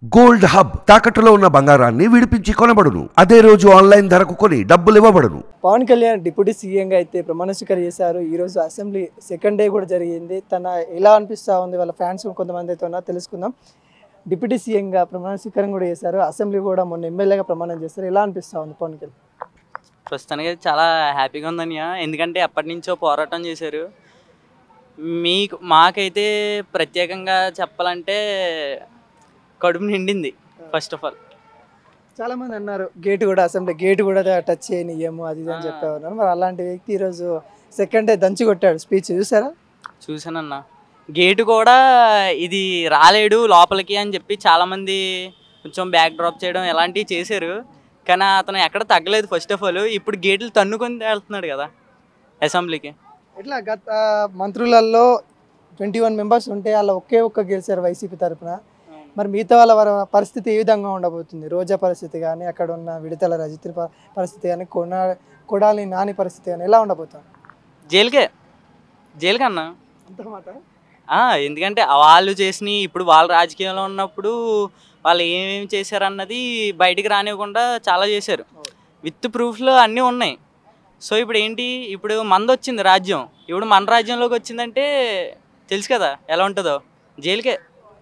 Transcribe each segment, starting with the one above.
Gold hub తాకట్టులో ఉన్న బంగారాన్ని విడిపించి కొనబడును. అదే రోజు ఆన్లైన్ ధరకు కొని డబ్బులు ఇవ్వబడును. పవన్ కళ్యాణ్ డిప్యూటీ సీఎంగా అయితే ప్రమాణ స్వీకారం చేశారు. ఈరోజు అసెంబ్లీ సెకండ్ డే కూడా జరిగింది. తన ఎలా అనిపిస్తూ ఉంది, వాళ్ళ ఫ్యాన్స్ కొంతమంది అయితే ఉన్నా తెలుసుకుందాం. డిప్యూటీ సీఎంగా ప్రమాణ స్వీకారం కూడా చేశారు. అసెంబ్లీ కూడా మొన్న ఎమ్మెల్యేగా ప్రమాణం చేస్తారు. ఎలా అనిపిస్తూ ఉంది పవన్ కళ్యాణ్? ప్రస్తుతానికి చాలా హ్యాపీగా ఉందన్నయ్య. ఎందుకంటే ఎప్పటి నుంచో పోరాటం చేశారు. మాకైతే ప్రత్యేకంగా చెప్పాలంటే కడుపు నిండింది. ఫస్ట్ ఆఫ్ ఆల్ చాలామంది అన్నారు గేటు కూడా అసెంబ్లీ గేటు కూడా టచ్ చేయనియము అది అని చెప్పేవారు. మరి అలాంటి వ్యక్తి ఈరోజు సెకండ్ డే దంచి కొట్టాడు. స్పీచ్ చూసారా? చూసానన్న. గేటు కూడా ఇది రాలేడు లోపలికి అని చెప్పి చాలామంది కొంచెం బ్యాక్ డ్రాప్ చేయడం ఇలాంటివి చేశారు. కానీ అతను ఎక్కడ తగ్గలేదు. ఫస్ట్ ఆఫ్ ఆల్ ఇప్పుడు గేట్లు తన్నుకొని వెళ్తున్నాడు కదా అసెంబ్లీకి. ఇట్లా గత మంత్రులలో 21 మెంబర్స్ ఉంటే అలా ఒక్క గెలిచారు వైసీపీ తరఫున. మరి మిగతా వాళ్ళ పరిస్థితి ఏ విధంగా ఉండబోతుంది? రోజా పరిస్థితి కానీ, అక్కడ ఉన్న విడతల రజిత పరిస్థితి కానీ, కొడాలి నాని పరిస్థితి కానీ ఎలా ఉండబోతుంది? జైలుకే అన్న అంతమాట. ఎందుకంటే వాళ్ళు చేసినవి ఇప్పుడు వాళ్ళ రాజకీయంలో ఉన్నప్పుడు వాళ్ళు ఏమేమి చేశారన్నది బయటికి రానివ్వకుండా చాలా చేశారు. విత్ ప్రూఫ్లో అన్నీ ఉన్నాయి. సో ఇప్పుడు ఏంటి, ఇప్పుడు మంది వచ్చింది రాజ్యం, ఇప్పుడు మన రాజ్యంలోకి వచ్చిందంటే తెలుసు కదా ఎలా ఉంటుందో. జైలుకే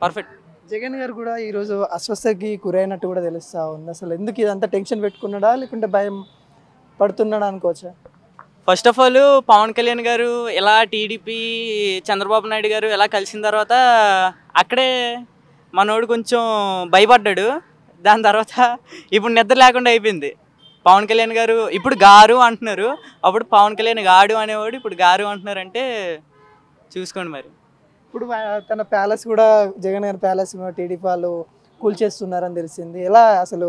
పర్ఫెక్ట్. జగన్ గారు కూడా ఈరోజు అస్వస్థకి గురైనట్టు కూడా తెలుస్తూ ఉంది. అసలు ఎందుకు ఇదంతా టెన్షన్ పెట్టుకున్నాడా, లేకుంటే భయం పడుతున్నాడా అనుకోవచ్చా? First of all Pawan Kalyan గారు ఇలా టీడీపీ చంద్రబాబు నాయుడు గారు ఇలా కలిసిన తర్వాత అక్కడే మనోడు కొంచెం భయపడ్డాడు. దాని తర్వాత ఇప్పుడు నిద్ర లేకుండా అయిపోయింది. పవన్ కళ్యాణ్ గారు ఇప్పుడు గారు అంటున్నారు, అప్పుడు పవన్ కళ్యాణ్ గాడు అనేవాడు, ఇప్పుడు గారు అంటున్నారంటే చూసుకోండి. మరి ఇప్పుడు తన ప్యాలెస్ కూడా, జగన్ గారి ప్యాలెస్ కూడా టీడీపీ వాళ్ళు కూల్చేస్తున్నారని తెలిసింది. ఎలా అసలు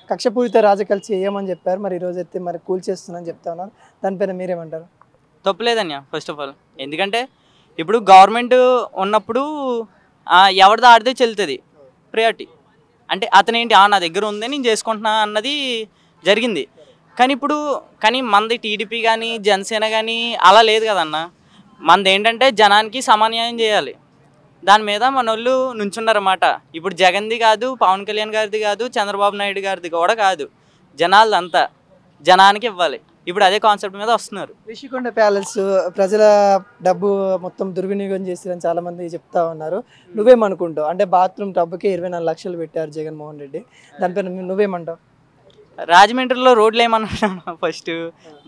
కక్షపూరిత రాజకీయాలు చేయమని చెప్పారు, మరి ఈరోజు అయితే మరి కూల్చేస్తున్నారని చెప్తా ఉన్నారు. దానిపైన మీరేమంటారు? తప్పులేదన్యా ఫస్ట్ ఆఫ్ ఆల్. ఎందుకంటే ఇప్పుడు గవర్నమెంట్ ఉన్నప్పుడు ఎవరిది ఆడితే చెల్లుతుంది ప్రయారిటీ. అంటే అతనేంటి నా దగ్గర ఉంది నేను చేసుకుంటున్నా అన్నది జరిగింది. కానీ మనది టీడీపీ కానీ జనసేన కానీ అలా లేదు కదన్న. మనది ఏంటంటే జనానికి సమన్యాయం చేయాలి. దాని మీద మన వాళ్ళు నుంచున్నారన్నమాట. ఇప్పుడు జగన్ది కాదు, పవన్ కళ్యాణ్ గారిది కాదు, చంద్రబాబు నాయుడు గారిది కూడా కాదు, జనాలదంతా జనానికి ఇవ్వాలి. ఇప్పుడు అదే కాన్సెప్ట్ మీద వస్తున్నారు. రిషికొండ ప్యాలెస్ ప్రజల డబ్బు మొత్తం దుర్వినియోగం చేస్తారని చాలామంది చెప్తా ఉన్నారు. నువ్వేమనుకుంటావు? అంటే బాత్రూమ్ టబ్బుకి 24 లక్షలు పెట్టారు జగన్మోహన్ రెడ్డి, దానిపైన నువ్వేమంటావు? రాజమండ్రిలో రోడ్లు ఏమన్నా ఫస్ట్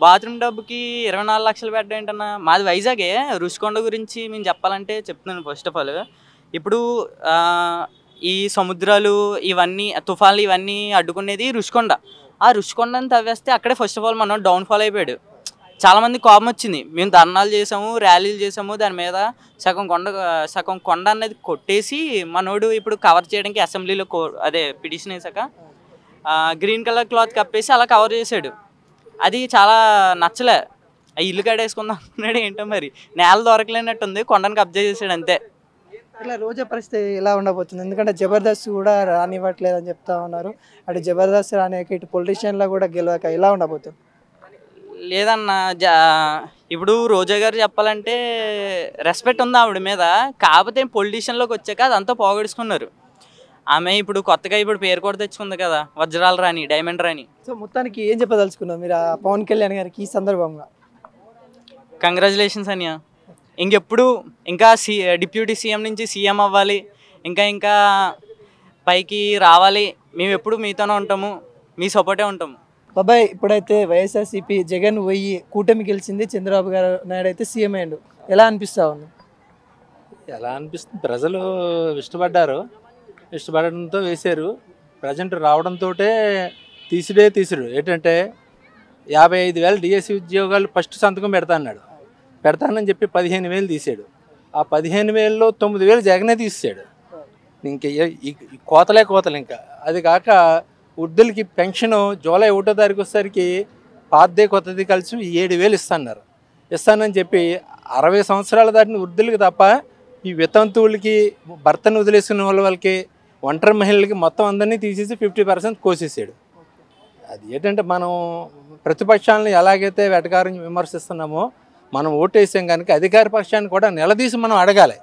బాత్రూమ్ డబ్బుకి 24 లక్షలు పెట్టడం ఏంటన్నా? మాది వైజాగే. రుషికొండ గురించి మేము చెప్పాలంటే చెప్తున్నాను. ఫస్ట్ ఆఫ్ ఆల్ ఇప్పుడు ఈ సముద్రాలు ఇవన్నీ తుఫాన్లు ఇవన్నీ అడ్డుకునేది రుషికొండ. ఆ రుషికొండని తవ్వేస్తే అక్కడే ఫస్ట్ ఆఫ్ ఆల్ మనం డౌన్ఫాల్ అయిపోయాడు. చాలామంది కోపం వచ్చింది. మేము ధర్నాలు చేసాము, ర్యాలీలు చేసాము, దాని మీద సగం కొండ అనేది కొట్టేసి మనోడు ఇప్పుడు కవర్ చేయడానికి అసెంబ్లీలో అదే పిటిషన్ వేసాక గ్రీన్ కలర్ క్లాత్ కప్పేసి అలా కవర్ చేశాడు. అది చాలా నచ్చలే. ఇల్లు కడేసుకుందాం అనుకున్నాడు ఏంటో, మరి నేల దొరకలేనట్టుంది, కొండను కబ్జా చేశాడు అంతే. ఇట్లా రోజా పరిస్థితి ఎలా ఉండబోతుంది? ఎందుకంటే జబర్దస్త్ కూడా రానివ్వట్లేదు అని చెప్తా ఉన్నారు. అటు జబర్దస్త్ రానియక ఇటు పొలిటీషియన్లో కూడా గెలవక ఎలా ఉండబోతుంది? లేదన్న, ఇప్పుడు రోజా గారు చెప్పాలంటే రెస్పెక్ట్ ఉంది ఆవిడ మీద. కాకపోతే పొలిటీషియన్లోకి వచ్చాక అదంతా పోగొడుచుకున్నారు. ఆమె ఇప్పుడు కొత్తగా పేరు కూడా తెచ్చుకుంది కదా, వజ్రాల రాణి, డైమండ్ రాణి. సో మొత్తానికి ఏం చెప్పదలుచుకున్నావు మీరు పవన్ కళ్యాణ్ గారికి ఈ సందర్భంగా? కంగ్రాచులేషన్స్ అన్య. ఇంకెప్పుడు ఇంకా డిప్యూటీ సీఎం నుంచి సీఎం అవ్వాలి, ఇంకా పైకి రావాలి. మేము ఎప్పుడు మీతోనే ఉంటాము, మీ సపోర్టే ఉంటాము. బాబాయ్, ఇప్పుడైతే వైఎస్ఆర్సీపీ జగన్ పోయి కూటమి గెలిచింది, చంద్రబాబు గారు నాయుడు అయితే సీఎం అయ్యాడు. ఎలా అనిపిస్తా ఉంది? ఎలా అనిపిస్తుంది? ప్రజలు ఇష్టపడడంతో వేశారు. ప్రజెంట్ రావడంతో తీసుడు ఏంటంటే 55,000 డిఎస్సి ఉద్యోగాలు ఫస్ట్ సంతకం పెడతానని చెప్పి 15,000 తీసాడు. ఆ 15,000లో 9,000 జగనే తీసాడు. ఇంక కోతలు ఇంకా. అది కాక వృద్ధులకి పెన్షన్ జూలై 1వ తారీఖు వచ్చేసరికి పాతదే కొత్తది కలిసి 7,000 ఇస్తానని చెప్పి 60 సంవత్సరాలు దాటిన వృద్ధులకి తప్ప ఈ వితంతువులకి, భర్తను వదిలేసుకున్న వాళ్ళకి, ఒంటరి మహిళలకి మొత్తం అందరినీ తీసేసి 50% కోసేసాడు. అది ఏంటంటే మనం ప్రతిపక్షాలను ఎలాగైతే వెటకారం విమర్శిస్తున్నామో మనం ఓటేసాం కనుక అధికార పక్షాన్ని కూడా నిలదీసి మనం అడగాలి.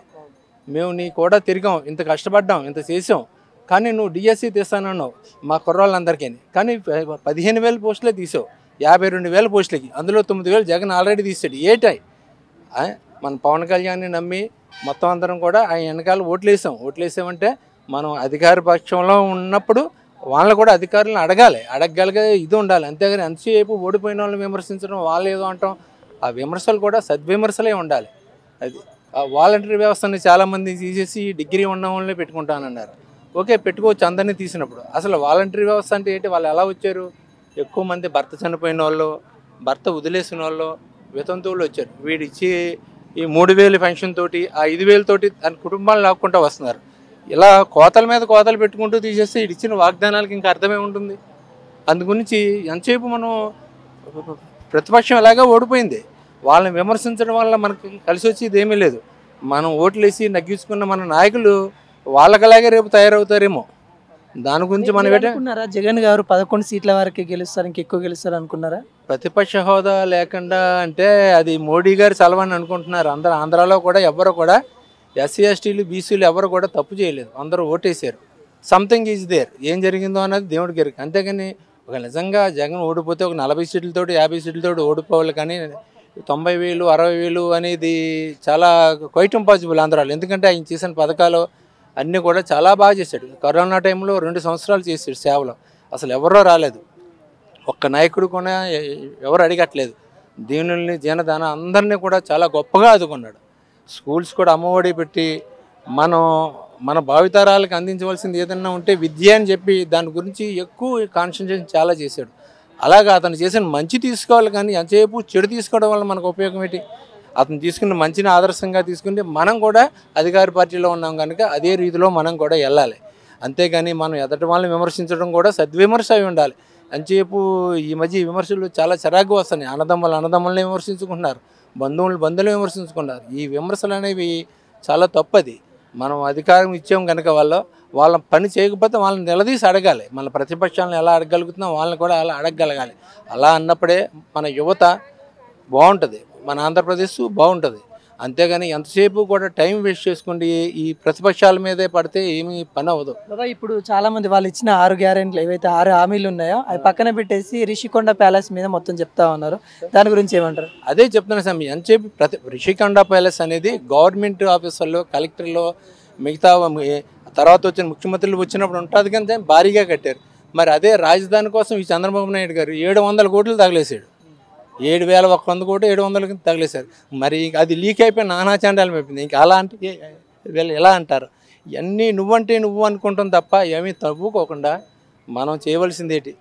మేము నీ కూడా తిరిగాం, ఇంత కష్టపడ్డాం, ఇంత చేసాం, కానీ నువ్వు డిఎస్సి తీస్తానన్నావు మా కుర్రోళ్ళందరికీ, కానీ 15,000 పోస్టులే తీసావు 52,000 పోస్టులకి, అందులో 9,000 జగన్ ఆల్రెడీ తీసాడు. ఏటాయి మన పవన్ కళ్యాణ్ని నమ్మి మొత్తం అందరం కూడా ఆయన వెనకాల ఓట్లేసామంటే మనం అధికార పక్షంలో ఉన్నప్పుడు వాళ్ళని కూడా అధికారులను అడగగలిగే ఇది ఉండాలి. అంతేగాని ఎంతసేపు ఓడిపోయిన వాళ్ళని విమర్శించడం, వాళ్ళు ఏదో అంటాం, ఆ విమర్శలు కూడా సద్విమర్శలే ఉండాలి. అది వాలంటరీ వ్యవస్థని చాలామంది తీసేసి డిగ్రీ ఉన్న వాళ్ళని పెట్టుకుంటానన్నారు. ఓకే, పెట్టుకోవచ్చు అందరినీ తీసినప్పుడు. అసలు వాలంటరీ వ్యవస్థ అంటే ఏంటి, వాళ్ళు ఎలా వచ్చారు? ఎక్కువ మంది భర్త చనిపోయిన వాళ్ళు, భర్త వదిలేసిన వాళ్ళు, వితంతువులు వచ్చారు. వీడిచ్చి ఈ 3,000 పెన్షన్ తోటి, ఆ 5,000 తోటి దాని కుటుంబాలు లాక్కుంటూ వస్తున్నారు. ఇలా కోతల మీద కోతలు పెట్టుకుంటూ తీసేస్తే ఇచ్చిన వాగ్దానాలకి ఇంకా అర్థమే ఉంటుంది. అందు గురించి ఎంతసేపు మనం ప్రతిపక్షం ఎలాగా ఓడిపోయింది, వాళ్ళని విమర్శించడం వల్ల మనకి కలిసి వచ్చేది ఏమీ లేదు. మనం ఓట్లేసి నగ్గించుకున్న మన నాయకులు వాళ్ళకలాగే రేపు తయారవుతారేమో. దాని గురించి మనం అనుకున్నారా జగన్ గారు 11 సీట్ల వరకు గెలుస్తారు, ఇంకెక్కువ గెలుస్తారు అనుకున్నారా? ప్రతిపక్ష హోదా లేకుండా అంటే అది మోడీ గారు చలవని అనుకుంటున్నారు అందరూ. ఆంధ్రాలో కూడా ఎవరు కూడా ఎస్సీ ఎస్టీలు బీసీలు ఎవరు కూడా తప్పు చేయలేదు, అందరూ ఓటేశారు. Something is there. ఏం జరిగిందో అన్నది దేవుడికి ఎరుక. అంతేగాని ఒక నిజంగా జగన్ ఓడిపోతే ఒక 40 సీట్లతోటి 50 సీట్లతోటి ఓడిపోవాలి, కానీ 90,000 60,000 అనేది చాలా క్వైట్ ఇంపాసిబుల్ ఆంధ్రాలో. ఎందుకంటే ఆయన చేసిన పథకాలు అన్నీ కూడా చాలా బాగా చేశాడు. కరోనా టైంలో 2 సంవత్సరాలు చేశాడు సేవలో, అసలు ఎవరో రాలేదు, ఒక్క నాయకుడు కూడా ఎవరు అడిగట్లేదు. దీనుల్ని జనదాన అందరినీ కూడా చాలా గొప్పగా ఆదుకున్నాడు. స్కూల్స్ కూడా అమ్మఒడి పెట్టి మన భావితరాలకు అందించవలసింది ఏదన్నా ఉంటే విద్య అని చెప్పి దాని గురించి ఎక్కువ కాన్సన్ట్రేషన్ చాలా చేశాడు. అలాగా అతను చేసిన మంచి తీసుకోవాలి, కానీ ఎంతసేపు చెడు తీసుకోవడం వల్ల మనకు ఉపయోగం ఏంటి? అతను తీసుకున్న మంచిని ఆదర్శంగా తీసుకుంటే మనం కూడా అధికార పార్టీలో ఉన్నాం కనుక అదే రీతిలో మనం కూడా వెళ్ళాలి. అంతేగాని మనం ఎదటి వాళ్ళని విమర్శించడం కూడా సద్విమర్శ అయి ఉండాలి. అంతసేపు ఈ మధ్య విమర్శలు చాలా చిరాకు వస్తున్నాయి. అన్నదమ్ముల్ని విమర్శించుకుంటున్నారు, బంధువులు విమర్శించుకున్నారు. ఈ విమర్శలు అనేవి చాలా తప్పది. మనం అధికారం ఇచ్చాం కనుక వాళ్ళ పని చేయకపోతే వాళ్ళని నిలదీసి అడగాలి. మన ప్రతిపక్షాలను ఎలా అడగలుగుతున్నాం వాళ్ళని కూడా అలా అడగగలగాలి. అలా అన్నప్పుడే మన యువత బాగుంటుంది, మన ఆంధ్రప్రదేశ్ బాగుంటుంది. అంతేగాని ఎంతసేపు కూడా టైం వేస్ట్ చేసుకోండి ఈ ప్రతిపక్షాల మీదే పడితే ఏమీ పని అవ్వదు. బాబా ఇప్పుడు చాలా మంది వాళ్ళు ఇచ్చిన 6 గ్యారెంటీలు ఏవైతే 6 హామీలు ఉన్నాయో అవి పక్కన పెట్టేసి రిషికొండ ప్యాలెస్ మీద మొత్తం చెప్తా ఉన్నారు. దాని గురించి ఏమంటారు? అదే చెప్తున్నా సార్, ఎంతసేపు రిషికొండ ప్యాలెస్ అనేది గవర్నమెంట్ ఆఫీసర్లు, కలెక్టర్లు, మిగతా తర్వాత వచ్చిన ముఖ్యమంత్రులు వచ్చినప్పుడు ఉంటుంది, కానీ భారీగా కట్టారు. మరి అదే రాజధాని కోసం ఈ చంద్రబాబు నాయుడు గారు 700 కోట్లు తగిలేశాడు. 7,100 కోట్లు 700 తగిలేశారు. మరి అది లీక్ అయిపోయి నానాచండాలం అయిపోయింది. ఇంకా అలా అంటే వీళ్ళు ఎలా అంటారు? ఇవన్నీ నువ్వంటే నువ్వు అనుకుంటాం తప్ప ఏమీ తవ్వుకోకుండా మనం చేయవలసింది ఏంటి?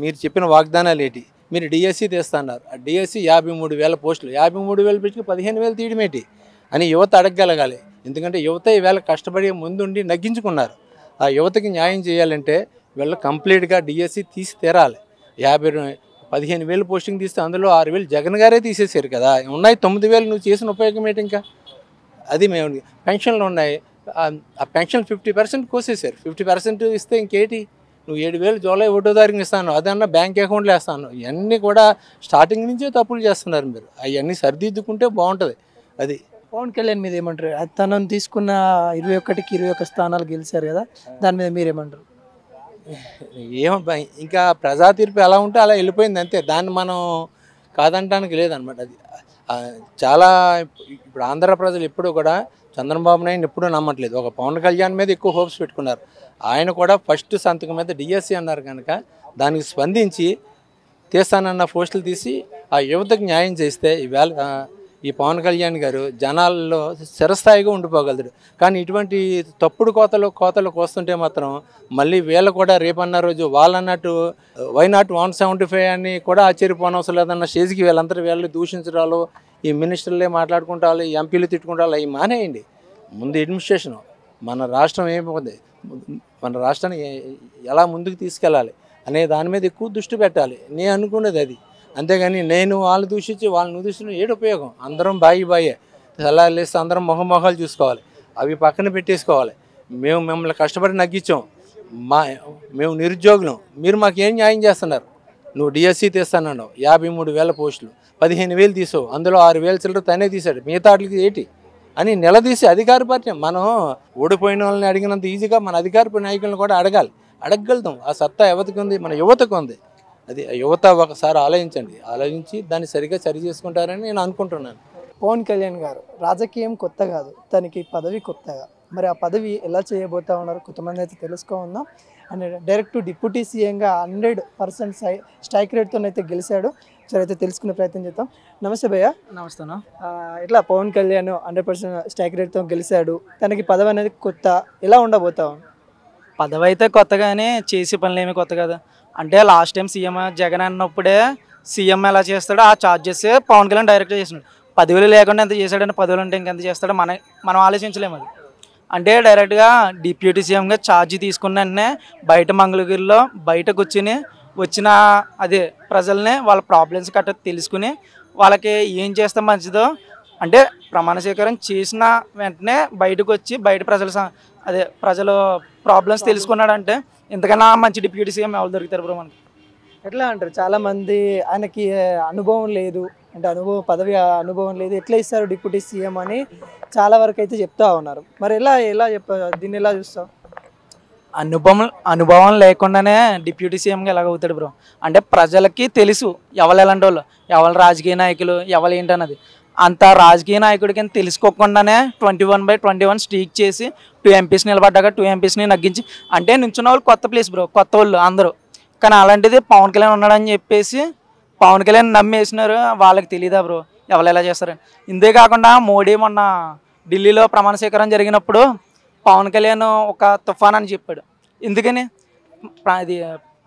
మీరు చెప్పిన వాగ్దానాలు ఏంటి? మీరు డిఎస్సి తీస్తున్నారు, ఆ డిఎస్సి 53,000 పోస్టులు, 53,000 పెట్టి 15,000 తీయడమేంటి అని యువత అడగగలగాలి. ఎందుకంటే యువత ఈవేళ కష్టపడి ముందుండి నగ్గించుకున్నారు. ఆ యువతకి న్యాయం చేయాలంటే వీళ్ళు కంప్లీట్గా డిఎస్సి తీసి తీరాలి. 15,000 పోస్టింగ్ తీస్తే అందులో 6,000 జగన్ గారే తీసేశారు కదా, ఉన్నాయి 9,000. నువ్వు చేసిన ఉపయోగం ఏంటి? ఇంకా అది మేము పెన్షన్లు ఉన్నాయి, ఆ పెన్షన్ 50% కోసేశారు. 50% ఇస్తే ఇంకేటి? నువ్వు 7,000 జూలై 1వ తారీఖున ఇస్తాను, అదన్నా బ్యాంక్ అకౌంట్లో వేస్తాను. ఇవన్నీ కూడా స్టార్టింగ్ నుంచే తప్పులు చేస్తున్నారు మీరు. అవన్నీ సరిదిద్దుకుంటే బాగుంటుంది. అది పవన్ కళ్యాణ్ మీద ఏమంటారు? తనను తీసుకున్న 21కి 21 స్థానాలు గెలిచారు కదా, దాని మీద మీరేమంటారు? ఇంకా ప్రజా తీర్పు ఎలా ఉంటే అలా వెళ్ళిపోయింది అంతే, దాన్ని మనం కాదంటానికి లేదనమాట. అది చాలా ఇప్పుడు ఆంధ్ర ప్రజలు ఎప్పుడు కూడా చంద్రబాబు నాయుడు ఎప్పుడూ నమ్మట్లేదు. ఒక పవన్ కళ్యాణ్ మీద ఎక్కువ హోప్స్ పెట్టుకున్నారు. ఆయన కూడా ఫస్ట్ సంతకం మీద డిఎస్సి అన్నారు కనుక దానికి స్పందించి తీస్తానన్న పోస్టులు తీసి ఆ యువతకు న్యాయం చేస్తే ఈవేళ ఈ పవన్ కళ్యాణ్ గారు జనాల్లో స్థిరస్థాయిగా ఉండిపోగలరు. కానీ ఇటువంటి తప్పుడు కోతలు కోస్తుంటే మాత్రం మళ్ళీ వీళ్ళు కూడా రేపన్న రోజు వాళ్ళన్నట్టు వైనాట్ 175 అని కూడా ఆశ్చర్యపోనవసరం లేదన్న స్టేజ్కి వీళ్ళు దూషించడాలు, ఈ మినిస్టర్లే మాట్లాడుకుంటారు, ఈ ఎంపీలు తిట్టుకుంటారు, అవి మానేయండి. ముందు అడ్మినిస్ట్రేషన్, మన రాష్ట్రం ఏమైపోతుంది, మన రాష్ట్రాన్ని ఎలా ముందుకు తీసుకెళ్ళాలి అనే దాని మీద ఎక్కువ దృష్టి పెట్టాలి. నేను అనుకునేది అది. అంతేగాని నేను వాళ్ళు దూషించి వాళ్ళని దూషించడం ఏడు ఉపయోగం? అందరం బాయే సలహాలు వేస్తే అందరం మొహమొహాలు చూసుకోవాలి, అవి పక్కన పెట్టేసుకోవాలి. మేము మిమ్మల్ని కష్టపడి నగ్గించాం, మేము నిరుద్యోగులం, మీరు మాకు ఏం న్యాయం చేస్తున్నారు? నువ్వు డిఎస్సి తీస్తానన్నావు, 53,000 పోస్టులు, 15,000 తీసావు, అందులో 6,000 చిల్లర తనే తీశాడు, మిగతా వాటికి ఏంటి? అని నిలదీసి అధికార పార్టీ మనం ఓడిపోయిన వాళ్ళని అడిగినంత ఈజీగా మన అధికార నాయకులను కూడా అడగగలుగుతాం. ఆ సత్తా యువతకు ఉంది, మన యువతకు ఉంది. అది యువత ఒకసారి ఆలోచించి దాన్ని సరిగ్గా సరి చేసుకుంటారని నేను అనుకుంటున్నాను. పవన్ కళ్యాణ్ గారు రాజకీయం కొత్త కాదు, తనకి పదవి కొత్తగా. మరి ఆ పదవి ఎలా చేయబోతా ఉన్నారు కొంతమంది అయితే తెలుసుకుందాం. అండ్ డైరెక్ట్ డిప్యూటీ సీఎంగా 100% స్ట్రైక్ రేట్తో అయితే గెలిచాడు. సరే అయితే తెలుసుకునే ప్రయత్నం చేద్దాం. నమస్తే భయ్య. నమస్తేనా. ఇట్లా పవన్ కళ్యాణ్ 100% స్ట్రైక్ రేట్తో గెలిచాడు, తనకి పదవి అనేది కొత్త, ఎలా ఉండబోతాం? పదవి అయితే కొత్తగానే చేసే పనులు ఏమి కొత్త కదా. అంటే లాస్ట్ టైం సీఎం జగన్ అన్నప్పుడే సీఎం ఎలా చేస్తాడో ఆ చార్జెస్ పవన్ కళ్యాణ్ డైరెక్ట్గా చేసినాడు. పదవులు లేకుండా ఎంత చేశాడని, పదవులు అంటే ఇంకెంత చేస్తాడో మనం ఆలోచించలేము. అది అంటే డైరెక్ట్గా డిప్యూటీ సీఎంగా ఛార్జ్ తీసుకున్న వెంటనే బయట మంగళగిరిలో బయట కూర్చుని వచ్చిన అదే ప్రజల్ని వాళ్ళ ప్రాబ్లమ్స్ కట్ట తెలుసుకుని వాళ్ళకి ఏం చేస్తే మంచిదో, అంటే ప్రమాణ స్వీకారం చేసిన వెంటనే బయటకు వచ్చి బయట ప్రజలు ప్రాబ్లమ్స్ తెలుసుకున్నాడంటే ఇంతకన్నా మంచి డిప్యూటీ సీఎం ఎవరు దొరుకుతారు బ్రో మనకి. ఎట్లా అంటారు, చాలామంది ఆయనకి అనుభవం లేదు అంటే పదవి అనుభవం లేదు, ఎట్లా ఇస్తారు డిప్యూటీ సీఎం అని చాలా వరకు అయితే చెప్తా ఉన్నారు. మరి ఎలా దీన్ని ఎలా చూస్తావు? అనుభవం లేకుండానే డిప్యూటీ సీఎంగా ఎలాగవుతాడు బ్రో? అంటే ప్రజలకి తెలుసు ఎవరు ఎలాంటి వాళ్ళు, ఎవరు రాజకీయ నాయకులు, ఎవరు ఏంటన్నది. అంత రాజకీయ నాయకుడికి తెలుసుకోకుండానే 21/21 స్ట్రీక్ చేసి 2 MPs నిలబడ్డాక 2 MPsని నగ్గించి, అంటే నుంచున్న వాళ్ళు కొత్త ప్లేస్ బ్రో, కొత్త వాళ్ళు అందరూ. కానీ అలాంటిది పవన్ కళ్యాణ్ ఉన్నాడని చెప్పేసి పవన్ కళ్యాణ్ నమ్మేసినారు. వాళ్ళకి తెలియదా బ్రో ఎవరు ఎలా చేస్తారని? ఇంతే కాకుండా మోడీ మొన్న ఢిల్లీలో ప్రమాణ స్వీకారం జరిగినప్పుడు పవన్ కళ్యాణ్ ఒక తుఫాన్ అని చెప్పాడు. ఎందుకని? అది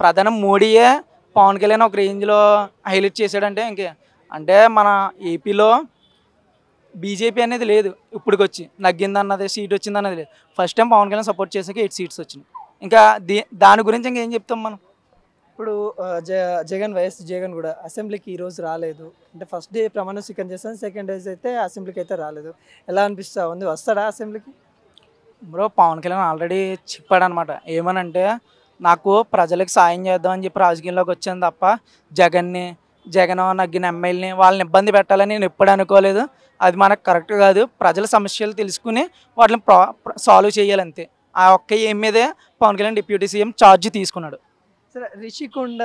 ప్రధాని మోడీయే పవన్ కళ్యాణ్ ఒక రేంజ్లో హైలైట్ చేశాడంటే అంటే మన ఏపీలో బీజేపీ అనేది లేదు, ఇప్పటికొచ్చి నగ్గిందన్నది సీట్ వచ్చిందన్నది లేదు. First time Pawan Kalyan support చేసాక 8 సీట్స్ వచ్చినాయి. ఇంకా దాని గురించి ఇంకేం చెప్తాం మనం? ఇప్పుడు వైఎస్ జగన్ కూడా అసెంబ్లీకి ఈరోజు రాలేదు. అంటే ఫస్ట్ డే ప్రమాణ స్వీకారం చేస్తాను, సెకండ్ డేస్ అయితే అసెంబ్లీకి అయితే రాలేదు. ఎలా అనిపిస్తా ఉంది, వస్తాడా అసెంబ్లీకి? బ్రో పవన్ కళ్యాణ్ ఆల్రెడీ చెప్పాడు అనమాట. ఏమనంటే నాకు ప్రజలకు సాయం చేద్దామని చెప్పి రాజకీయంలోకి వచ్చాను తప్ప జగన్ నగ్గిన ఎమ్మెల్యేని వాళ్ళని ఇబ్బంది పెట్టాలని నేను ఎప్పుడు అనుకోలేదు. అది మనకు కరెక్ట్ కాదు. ప్రజల సమస్యలు తెలుసుకుని వాటిని సాల్వ్ చేయాలంతే. ఆ ఒక్క ఏం మీదే Pawan Kalyan deputy CM charge తీసుకున్నాడు. సరే, రిషికొండ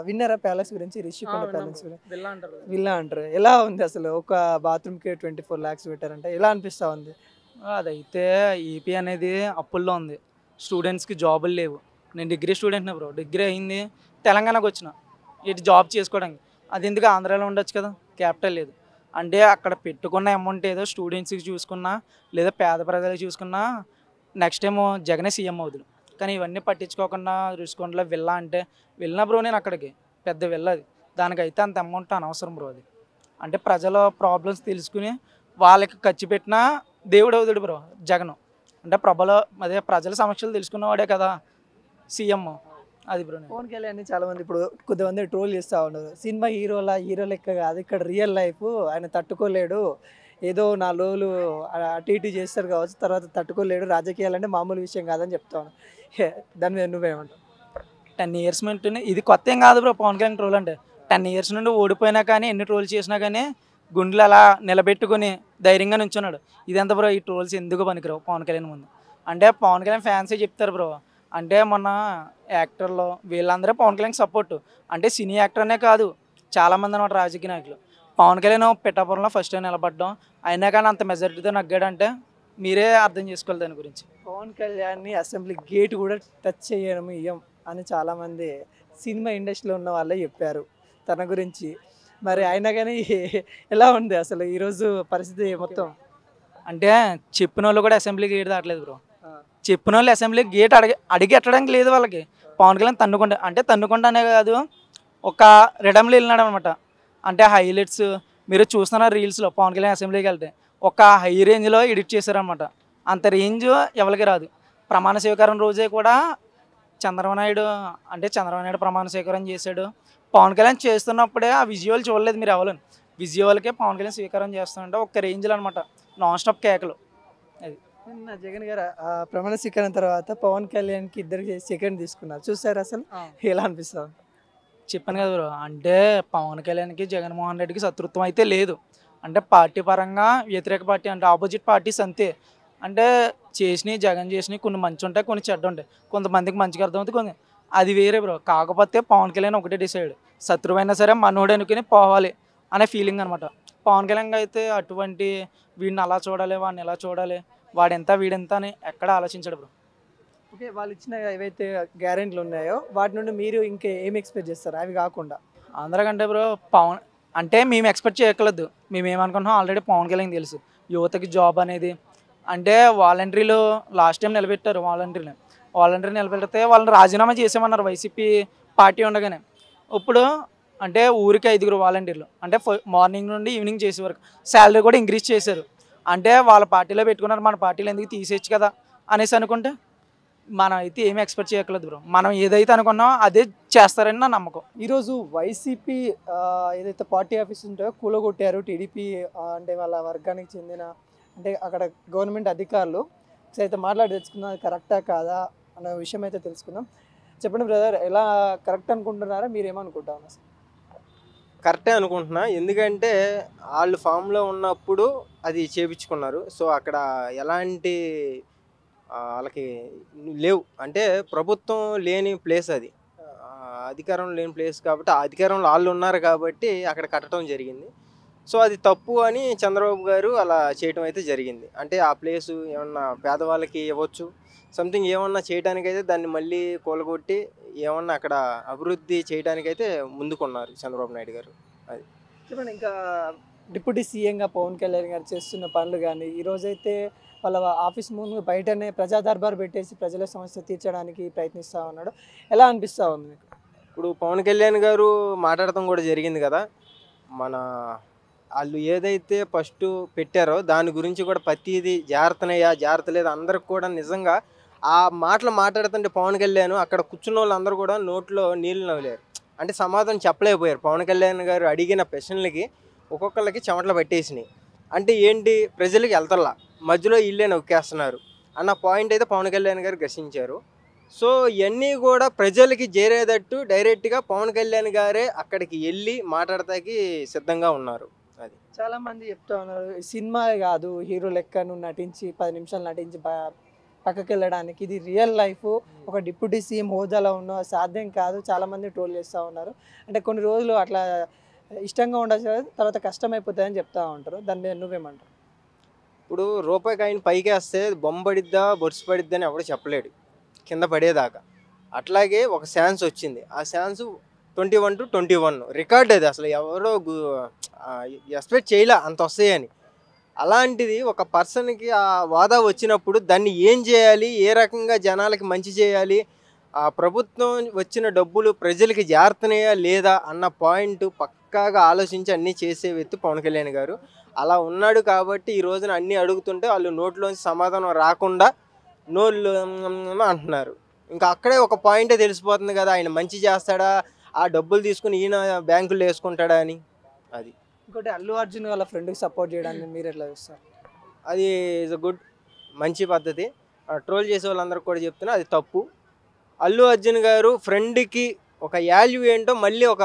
విన్నరా ప్యాలెస్ గురించి? రిషికొండ ప్యాలెస్ విల్లా అంటారు. ఎలా ఉంది అసలు? ఒక బాత్రూమ్కి 24 lakhs పెట్టారంటే ఎలా అనిపిస్తూ ఉంది? అదైతే ఏపీ అనేది అప్పుల్లో ఉంది, స్టూడెంట్స్కి జాబులు లేవు. నేను డిగ్రీ స్టూడెంట్నే బ్రో, డిగ్రీ అయింది తెలంగాణకు వచ్చిన ఇటు జాబ్ చేసుకోవడానికి. అది ఎందుకు ఆంధ్రాలో ఉండొచ్చు కదా, క్యాపిటల్ లేదు. అంటే అక్కడ పెట్టుకున్న అమౌంట్ ఏదో స్టూడెంట్స్కి చూసుకున్నా లేదా పేద ప్రజలకు చూసుకున్నా నెక్స్ట్ టైం జగనే సీఎం అవుతుంది. కానీ ఇవన్నీ పట్టించుకోకుండా రుషికొండలో విల్లా అంటే వెళ్ళిన బ్రో, నేను అక్కడికి పెద్ద వెళ్ళది, దానికైతే అంత అమౌంట్ అనవసరం బ్రో. అది అంటే ప్రజల ప్రాబ్లమ్స్ తెలుసుకుని వాళ్ళకి ఖర్చు పెట్టినా దేవుడు అవుతాడు బ్రో జగన్. అంటే ప్రజల సమస్యలు తెలుసుకున్నవాడే కదా సీఎం. అది బ్రో. పవన్ కళ్యాణ్ చాలా మంది ఇప్పుడు కొద్దిమంది ట్రోల్ చేస్తూ ఉన్నారు, సినిమా హీరో లెక్క కాదు, ఇక్కడ రియల్ లైఫ్ ఆయన తట్టుకోలేడు, ఏదో 4 రోజులు అటు ఇటు చేస్తారు కావచ్చు, తర్వాత తట్టుకోలేడు, రాజకీయాలు అంటే మామూలు విషయం కాదని చెప్తాను. దాని మీద నువ్వేమంటావు? 10 years నుండి ఇది కొత్త ఏం కాదు బ్రో పవన్ కళ్యాణ్ ట్రోల్ అంటే. 10 years నుండి ఓడిపోయినా కానీ ఎన్ని ట్రోల్ చేసినా కానీ గుండెలు అలా నిలబెట్టుకుని ధైర్యంగా నుంచున్నాడు. ఇదంతా బ్రో, ఈ ట్రోల్స్ ఎందుకు పనికిరావు పవన్ కళ్యాణ్ ముందు. అంటే పవన్ కళ్యాణ్ ఫ్యాన్సే చెప్తారు బ్రో. అంటే మొన్న యాక్టర్లో వీళ్ళందరూ పవన్ కళ్యాణ్ సపోర్టు. అంటే సినీ యాక్టర్ అనే కాదు, చాలామంది అన్నమాట రాజకీయ నాయకులు. పవన్ కళ్యాణ్ పిఠాపురంలో ఫస్ట్ టైం నిలబడ్డం, అయినా కానీ అంత మెజారిటీతో నగ్గాడంటే మీరే అర్థం చేసుకోవాలి దాని గురించి. పవన్ కళ్యాణ్ని అసెంబ్లీ గేట్ కూడా టచ్ చేయడం ఇయ్యం అని చాలామంది సినిమా ఇండస్ట్రీలో ఉన్న వాళ్ళే చెప్పారు తన గురించి. మరి అయినా కానీ ఎలా ఉంది అసలు ఈరోజు పరిస్థితి మొత్తం? అంటే చెప్పిన వాళ్ళు కూడా అసెంబ్లీ గేట్ దాటలేదు బ్రో. చెప్పిన వాళ్ళు అసెంబ్లీ గేట్ అడిగి ఎట్టడానికి లేదు వాళ్ళకి. పవన్ కళ్యాణ్ తన్నుకుంటానే కాదు, ఒక రిడమ్లో వెళ్ళినాడు అనమాట. అంటే హైలైట్స్ మీరు చూస్తున్నారు రీల్స్లో, పవన్ కళ్యాణ్ అసెంబ్లీకి వెళ్తే ఒక హై రేంజ్లో ఎడిట్ చేశారనమాట. అంత రేంజ్ ఎవరికి రాదు. ప్రమాణ స్వీకారం రోజే కూడా చంద్రబాబు నాయుడు ప్రమాణ స్వీకారం చేశాడు. పవన్ కళ్యాణ్ చేస్తున్నప్పుడే ఆ విజువల్ చూడలేదు మీరు ఎవరు. విజువల్కే పవన్ కళ్యాణ్ స్వీకారం చేస్తుంటే ఒక రేంజ్లో అనమాట, నాన్ స్టాప్ కేకలు. అది జగన్ గారు ప్రమాణ స్వీకారం తర్వాత పవన్ కళ్యాణ్కి ఇద్దరికి సెకండ్ తీసుకున్నారు, చూసారు అసలు ఎలా అనిపిస్తుంది? చెప్పాను కదా బ్రో, అంటే పవన్ కళ్యాణ్కి జగన్మోహన్ రెడ్డికి శత్రుత్వం అయితే లేదు. అంటే పార్టీ పరంగా వ్యతిరేక పార్టీ అంటే ఆపోజిట్ పార్టీస్ అంతే. అంటే చేసినవి జగన్ చేసినవి కొన్ని మంచి ఉంటాయి, కొన్ని చెడ్డ ఉంటాయి. కొంతమందికి మంచిగా అర్థమవుతుంది, కొన్ని అది వేరే బ్రో. కాకపోతే పవన్ కళ్యాణ్ ఒకటే డిసైడ్, శత్రువైనా సరే మనోడు అనుకుని పోవాలి అనే ఫీలింగ్ అనమాట. పవన్ కళ్యాణ్ అయితే అటువంటి వీడిని అలా చూడాలి, వాడిని ఎలా చూడాలి, వాడెంత వీడెంత అని ఎక్కడ ఆలోచించాడు బ్రో. ఓకే, వాళ్ళు ఇచ్చిన ఏవైతే గ్యారెంటీలు ఉన్నాయో వాటి నుండి మీరు ఇంకా ఏమి ఎక్స్పెక్ట్ చేస్తారు అవి కాకుండా? అందరికంటే బ్రో పవన్ అంటే మేము ఎక్స్పెక్ట్ చేయగలదు. మేము ఏమనుకుంటున్నాం ఆల్రెడీ పవన్ కళ్యాణ్ తెలుసు యువతకి జాబ్ అనేది. అంటే వాలంటీర్లు లాస్ట్ టైం నిలబెట్టారు, వాలంటీర్ నిలబెడితే వాళ్ళని రాజీనామా చేసామన్నారు వైసీపీ పార్టీ ఉండగానే. ఇప్పుడు అంటే ఊరికి 5 వాలంటీర్లు, అంటే మార్నింగ్ నుండి ఈవినింగ్ చేసే వరకు శాలరీ కూడా ఇంక్రీజ్ చేశారు. అంటే వాళ్ళ పార్టీలో పెట్టుకున్నారు, మన పార్టీలో ఎందుకు తీసేయచ్చు కదా అనేసి అనుకుంటే మనం అయితే ఏమీ ఎక్స్పెక్ట్ చేయగలదు బ్రో. మనం ఏదైతే అనుకున్నామో అదే చేస్తారని నా నమ్మకం. ఈరోజు వైసీపీ ఏదైతే పార్టీ ఆఫీస్ ఉంటుందో కూలగొట్టారు టీడీపీ అంటే వాళ్ళ వర్గానికి చెందిన అంటే అక్కడ గవర్నమెంట్ అధికారులు. అయితే మాట్లాడి తెలుసుకుందాం అది కరెక్టా కాదా అనే విషయం అయితే తెలుసుకుందాం. చెప్పండి బ్రదర్, ఎలా కరెక్ట్ అనుకుంటున్నారా, మీరు ఏమనుకుంటారు? అసలు కరెక్టే అనుకుంటున్నా. ఎందుకంటే వాళ్ళు ఫామ్లో ఉన్నప్పుడు అది చేపించుకున్నారు. సో అక్కడ ఎలాంటి వాళ్ళకి లేవు. అంటే ప్రభుత్వం లేని ప్లేస్ అది, అధికారం లేని ప్లేస్ కాబట్టి ఆ అధికారంలో వాళ్ళు ఉన్నారు కాబట్టి అక్కడ కట్టడం జరిగింది. సో అది తప్పు అని చంద్రబాబు గారు అలా చేయటం అయితే జరిగింది. అంటే ఆ ప్లేసు ఏమన్నా పేదవాళ్ళకి ఇవ్వచ్చు, సంథింగ్ ఏమన్నా చేయడానికైతే దాన్ని మళ్ళీ కూలగొట్టి ఏమన్నా అక్కడ అభివృద్ధి చేయడానికైతే ముందుకున్నారు చంద్రబాబు నాయుడు గారు. అది చెప్పండి. ఇంకా డిప్యూటీ సీఎంగా పవన్ కళ్యాణ్ గారు చేస్తున్న పనులు కానీ ఈరోజైతే వాళ్ళ ఆఫీస్ ముందు బయటనే ప్రజా దర్బార్ పెట్టేసి ప్రజల సమస్య తీర్చడానికి ప్రయత్నిస్తూ ఉన్నాడు. ఎలా అనిపిస్తూ ఉంది మీకు? ఇప్పుడు పవన్ కళ్యాణ్ గారు మాట్లాడటం కూడా జరిగింది కదా, మన వాళ్ళు ఏదైతే ఫస్ట్ పెట్టారో దాని గురించి కూడా ప్రతిదీ జాగ్రత్తనయ్యా జాగ్రత్త లేదు అందరికి కూడా. నిజంగా ఆ మాటలు మాట్లాడుతుంటే పవన్ కళ్యాణ్ అక్కడ కూర్చున్న వాళ్ళందరూ కూడా నోట్లో నీళ్ళు నవ్వలేరు. అంటే సమాధానం చెప్పలేకపోయారు. పవన్ కళ్యాణ్ గారు అడిగిన ప్రశ్నలకి ఒక్కొక్కరికి చెమటలు పట్టేసినాయి. అంటే ఏంటి, ప్రజలకి వెళ్తల్లా, మధ్యలో ఇల్లే నొక్కేస్తున్నారు అన్న పాయింట్ అయితే పవన్ కళ్యాణ్ గారు గ్రహించారు. సో ఇవన్నీ కూడా ప్రజలకి చేరేటట్టు డైరెక్ట్గా పవన్ కళ్యాణ్ గారే అక్కడికి వెళ్ళి మాట్లాడటానికి సిద్ధంగా ఉన్నారు. అది చాలా మంది చెప్తా ఉన్నారు సినిమా కాదు, హీరో లెక్క నువ్వు నటించి 10 నిమిషాలు నటించి పక్కకి వెళ్ళడానికి ఇది రియల్ లైఫ్, ఒక డిప్యూటీ సీఎం హోదాలో ఉన్న సాధ్యం కాదు, చాలా మంది ట్రోల్ చేస్తూ ఉన్నారు. అంటే కొన్ని రోజులు అట్లా ఇష్టంగా ఉండొచ్చు, తర్వాత కష్టమైపోతుందని చెప్తా ఉంటారు. దాని మీద నువ్వేమంటారు? ఇప్పుడు రూపాయి కాయిన్ పైకి వేస్తే బొమ్మ పడిద్దా బొరుసు పడిద్దా అని ఎవడు చెప్పలేడు కింద పడేదాకా. అట్లాగే ఒక ఛాన్స్ వచ్చింది, ఆ ఛాన్స్ 21 to 21 రికార్డ్. అది అసలు ఎవరో ఎక్స్పెక్ట్ చేయలే అంత వస్తాయని. అలాంటిది ఒక పర్సన్కి ఆ వాదా వచ్చినప్పుడు దాన్ని ఏం చేయాలి, ఏ రకంగా జనాలకి మంచి చేయాలి, ఆ ప్రభుత్వం వచ్చిన డబ్బులు ప్రజలకి జాగ్రత్తనేయా లేదా అన్న పాయింట్ పక్కాగా ఆలోచించి అన్నీ చేసే వ్యక్తి పవన్ కళ్యాణ్ గారు. అలా ఉన్నాడు కాబట్టి ఈ రోజున అన్నీ అడుగుతుంటే వాళ్ళు నోట్లోంచి సమాధానం రాకుండా నోళ్ళు అంటున్నారు. ఇంకా అక్కడే ఒక పాయింటే తెలిసిపోతుంది కదా, ఆయన మంచి చేస్తాడా, ఆ డబ్బులు తీసుకుని ఈయన బ్యాంకుల్లో వేసుకుంటాడా అని. అది ఇంకోటి అల్లు అర్జున్ వాళ్ళ ఫ్రెండ్కి సపోర్ట్ చేయడానికి మీరు ఎట్లా చూస్తారు? అది ఈజ్ అ గుడ్, మంచి పద్ధతి. ట్రోల్ చేసే వాళ్ళందరికీ కూడా చెప్తున్నా అది తప్పు. అల్లు అర్జున్ గారు ఫ్రెండ్కి ఒక వాల్యూ ఏంటో మళ్ళీ ఒక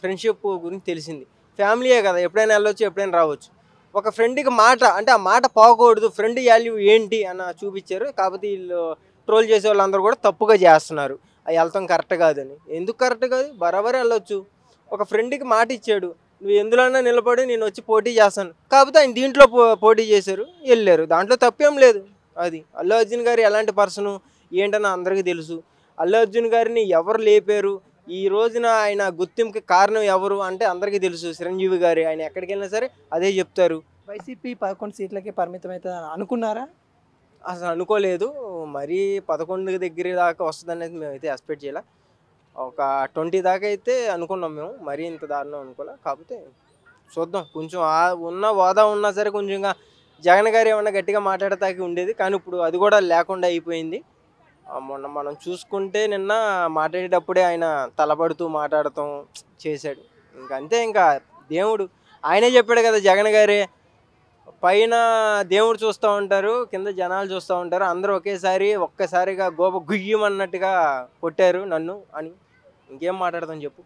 ఫ్రెండ్షిప్ గురించి తెలిసింది. ఫ్యామిలీయే కదా, ఎప్పుడైనా వెళ్ళొచ్చు ఎప్పుడైనా రావచ్చు. ఒక ఫ్రెండ్కి మాట అంటే ఆ మాట పోకూడదు, ఫ్రెండ్ వాల్యూ ఏంటి అన్న చూపించారు. కాకపోతే వీళ్ళు ట్రోల్ చేసే వాళ్ళందరూ కూడా తప్పుగా చేస్తున్నారు, అది వెళ్తాం కరెక్ట్ కాదని. ఎందుకు కరెక్ట్ కాదు, బరాబరే వెళ్ళొచ్చు. ఒక ఫ్రెండ్కి మాట ఇచ్చాడు, నువ్వు ఎందులోనా నిలబడి నేను వచ్చి పోటీ చేస్తాను, కాకపోతే ఆయన దీంట్లో పోటీ చేశారు, వెళ్ళారు, దాంట్లో తప్పేం లేదు. అది అల్లు అర్జున్ గారు ఎలాంటి పర్సను ఏంటని అందరికీ తెలుసు. అల్లు అర్జున్ గారిని ఎవరు లేపారు, ఈ రోజున ఆయన గుర్తింపుకి కారణం ఎవరు అంటే అందరికీ తెలుసు, చిరంజీవి గారి. ఆయన ఎక్కడికి వెళ్ళినా సరే అదే చెప్తారు. వైసీపీ 11 సీట్లకి పరిమితం అవుతుంది అనుకున్నారా? అసలు అనుకోలేదు, మరీ 11 దగ్గర దాకా వస్తుంది అనేది మేమైతే ఎక్స్పెక్ట్ చేయాలి. ఒక 20 దాకా అయితే అనుకున్నాం మేము, మరీ ఇంత దారుణం అనుకోలే. కాకపోతే చూద్దాం, కొంచెం ఉన్న హోదా ఉన్నా సరే కొంచెంగా జగన్ గారు ఏమన్నా గట్టిగా మాట్లాడతాకి ఉండేది, కానీ ఇప్పుడు అది కూడా లేకుండా అయిపోయింది. మొన్న మనం చూసుకుంటే నిన్న మాట్లాడేటప్పుడే ఆయన తలపడుతూ మాట్లాడటం చేశాడు. ఇంకంతే, ఇంకా దేవుడు ఆయనే చెప్పాడు కదా జగన్ గారే, పైన దేవుడు చూస్తూ ఉంటారు, కింద జనాలు చూస్తూ ఉంటారు, అందరూ ఒక్కసారిగా గోప గుయ్యమన్నట్టుగా కొట్టారు నన్ను అని. ఇంకేం మాట్లాడతాం చెప్పు.